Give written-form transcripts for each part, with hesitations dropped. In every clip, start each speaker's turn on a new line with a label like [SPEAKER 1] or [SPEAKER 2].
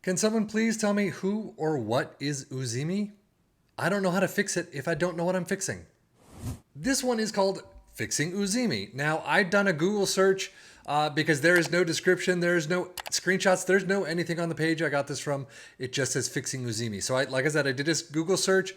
[SPEAKER 1] Can someone please tell me who or what is UZIMI? I don't know how to fix it if I don't know what I'm fixing. This one is called Fixing UZIMI. Now, I've done a Google search because there is no description, there is no screenshots, there's no anything on the page I got this from. It just says Fixing UZIMI. So, like I said, I did this Google search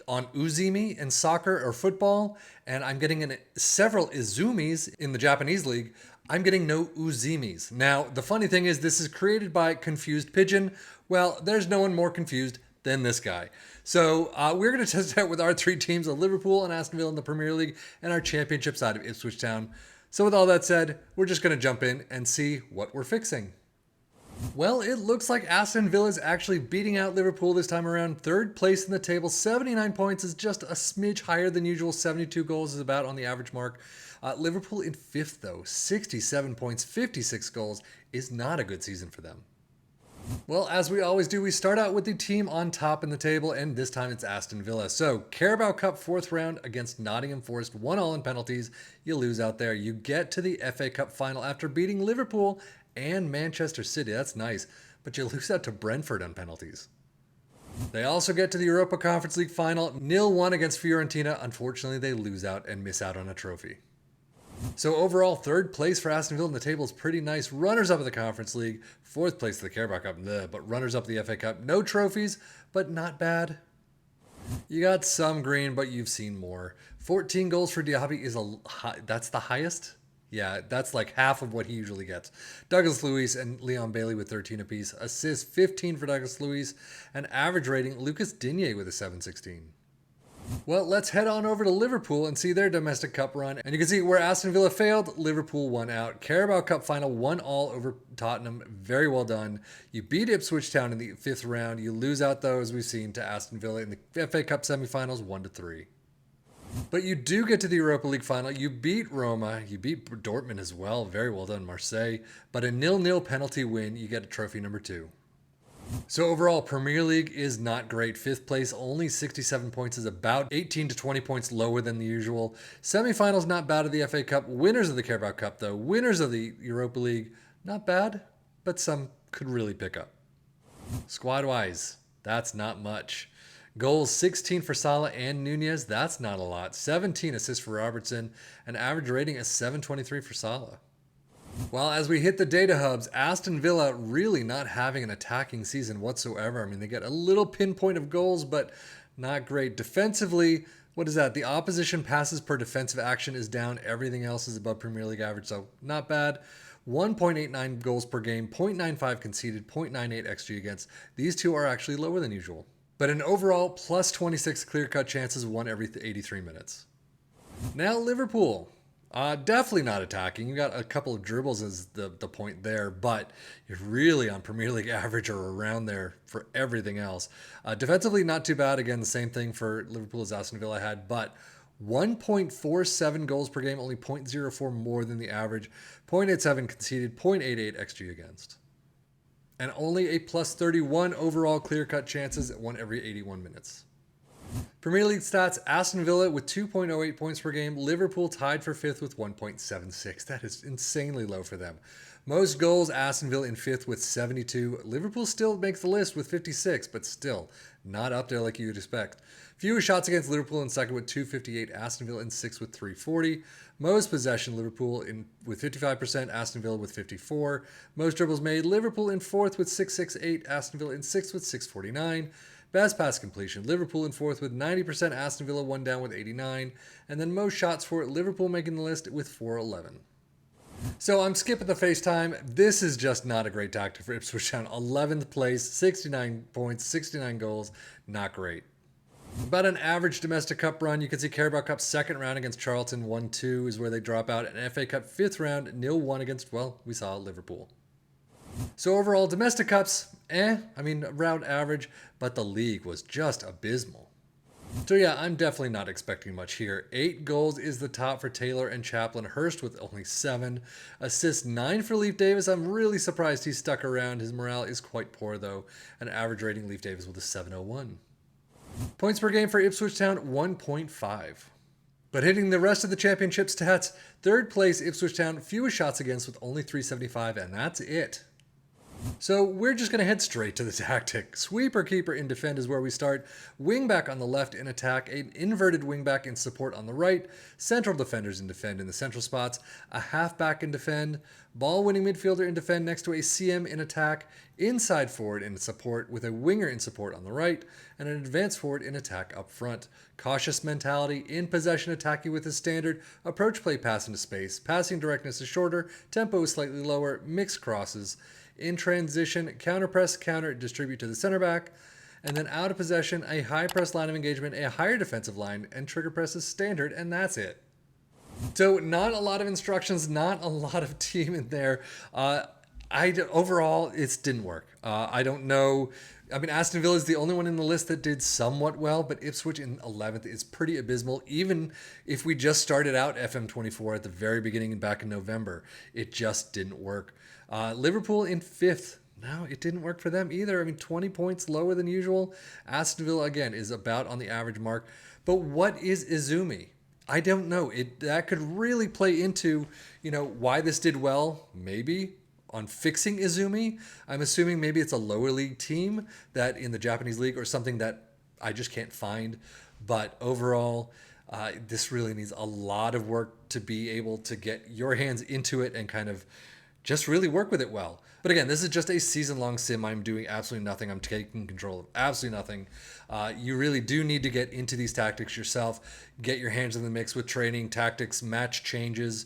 [SPEAKER 1] on UZIMI in soccer or football, and I'm getting several Izumis in the Japanese league. I'm getting no UZIMIs. Now, the funny thing is, this is created by ConfusedPigeon. Well, there's no one more confused than this guy. So we're going to test it out with our three teams of Liverpool and Aston Villa in the Premier League and our championship side of Ipswich Town. So with all that said, we're just going to jump in and see what we're fixing. Well, it looks like Aston Villa is actually beating out Liverpool this time around. Third place in the table, 79 points is just a smidge higher than usual. 72 goals is about on the average mark. Liverpool in fifth though, 67 points, 56 goals is not a good season for them. Well, as we always do, we start out with the team on top in the table, and this time it's Aston Villa. So, Carabao Cup fourth round against Nottingham Forest, 1-1 in penalties. You lose out there. You get to the FA Cup final after beating Liverpool and Manchester City. That's nice. But you lose out to Brentford on penalties. They also get to the Europa Conference League final, 0-1 against Fiorentina. Unfortunately, they lose out and miss out on a trophy. So overall, third place for Aston Villa in the table is pretty nice. Runners up of the Conference League, fourth place to the Carabao Cup, but runners up the FA Cup. No trophies, but not bad. You got some green, but you've seen more. 14 goals for Diaby is that's the highest? Yeah, that's like half of what he usually gets. Douglas Luiz and Leon Bailey with 13 apiece. Assists 15 for Douglas Luiz. And average rating, Lucas Digne with a 716. Well, let's head on over to Liverpool and see their domestic cup run. And you can see where Aston Villa failed, Liverpool won out. Carabao Cup final, 1-1 over Tottenham. Very well done. You beat Ipswich Town in the fifth round. You lose out, though, as we've seen, to Aston Villa in the FA Cup semifinals, 1-3. But you do get to the Europa League final. You beat Roma. You beat Dortmund as well. Very well done, Marseille. But a 0-0 penalty win, you get a trophy number 2. So overall, Premier League is not great. Fifth place, only 67 points, is about 18 to 20 points lower than the usual. Semifinals, not bad of the FA Cup. Winners of the Carabao Cup, though. Winners of the Europa League, not bad, but some could really pick up. Squad-wise, that's not much. Goals, 16 for Salah and Nunez. That's not a lot. 17 assists for Robertson. An average rating of 723 for Salah. Well, as we hit the data hubs, Aston Villa really not having an attacking season whatsoever. I mean, they get a little pinpoint of goals, but not great. Defensively, what is that? The opposition passes per defensive action is down. Everything else is above Premier League average, so not bad. 1.89 goals per game, 0.95 conceded, 0.98 XG against. These two are actually lower than usual. But in overall, plus 26 clear-cut chances, one every 83 minutes. Now, Liverpool. Definitely not attacking. You got a couple of dribbles as the point there, but you're really on Premier League average or around there for everything else. Defensively, not too bad. Again, the same thing for Liverpool as Aston Villa had, but 1.47 goals per game, only 0.04 more than the average. 0.87 conceded, 0.88 XG against. And only a plus 31 overall clear-cut chances at one every 81 minutes. Premier League stats, Aston Villa with 2.08 points per game. Liverpool tied for fifth with 1.76. That is insanely low for them. Most goals, Aston Villa in fifth with 72. Liverpool still makes the list with 56, but still not up there like you would expect. Fewest shots against Liverpool in second with 258. Aston Villa in sixth with 340. Most possession, Liverpool with 55%. Aston Villa with 54. Most dribbles made, Liverpool in fourth with 668. Aston Villa in sixth with 649. Best pass completion, Liverpool in fourth with 90%, Aston Villa one down with 89, and then most shots for Liverpool making the list with 411. So I'm skipping the FaceTime. This is just not a great tactic for Ipswich Town. 11th place, 69 points, 69 goals, not great. About an average domestic cup run, you can see Carabao Cup second round against Charlton, 1-2 is where they drop out, and FA Cup fifth round, 0-1 against, well, we saw Liverpool. So overall, domestic cups, around average, but the league was just abysmal. So yeah, I'm definitely not expecting much here. 8 goals is the top for Taylor and Chaplin. Hurst with only 7. Assists 9 for Leif Davis. I'm really surprised he's stuck around. His morale is quite poor though. An average rating, Leif Davis with a 701. Points per game for Ipswich Town, 1.5. But hitting the rest of the championship stats, third place Ipswich Town, fewest shots against with only 375, and that's it. So we're just going to head straight to the tactic. Sweeper keeper in defend is where we start. Wingback on the left in attack, an inverted wingback in support on the right, central defenders in defend in the central spots, a halfback in defend, ball winning midfielder in defend next to a CM in attack, inside forward in support with a winger in support on the right, and an advanced forward in attack up front. Cautious mentality, in possession attacking with a standard, approach play pass into space, passing directness is shorter, tempo is slightly lower, mixed crosses. In transition, counter press, counter, distribute to the center back. And then out of possession, a high press line of engagement, a higher defensive line, and trigger press is standard, and that's it. So not a lot of instructions, not a lot of team in there. Overall, it didn't work. I don't know. I mean, Aston Villa is the only one in the list that did somewhat well, but Ipswich in 11th is pretty abysmal. Even if we just started out FM24 at the very beginning and back in November, it just didn't work. Liverpool in 5th. No, it didn't work for them either. I mean, 20 points lower than usual. Aston Villa, again, is about on the average mark. But what is UZIMI? I don't know. That could really play into, why this did well, maybe. On fixing UZIMI, I'm assuming maybe it's a lower league team that in the Japanese league or something that I just can't find. But overall, this really needs a lot of work to be able to get your hands into it and kind of just really work with it well. But again, this is just a season-long sim. I'm doing absolutely nothing. I'm taking control of absolutely nothing. You really do need to get into these tactics yourself, get your hands in the mix with training, tactics, match changes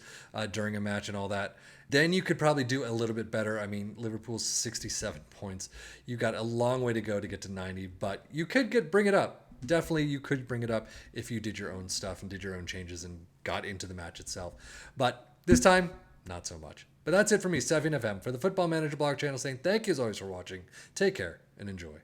[SPEAKER 1] during a match and all that. Then you could probably do a little bit better. I mean, Liverpool's 67 points. You got a long way to go to get to 90, but you could bring it up. Definitely you could bring it up if you did your own stuff and did your own changes and got into the match itself. But this time, not so much. But that's it for me, Sevian FM, for the Football Manager blog channel, saying thank you as always for watching. Take care and enjoy.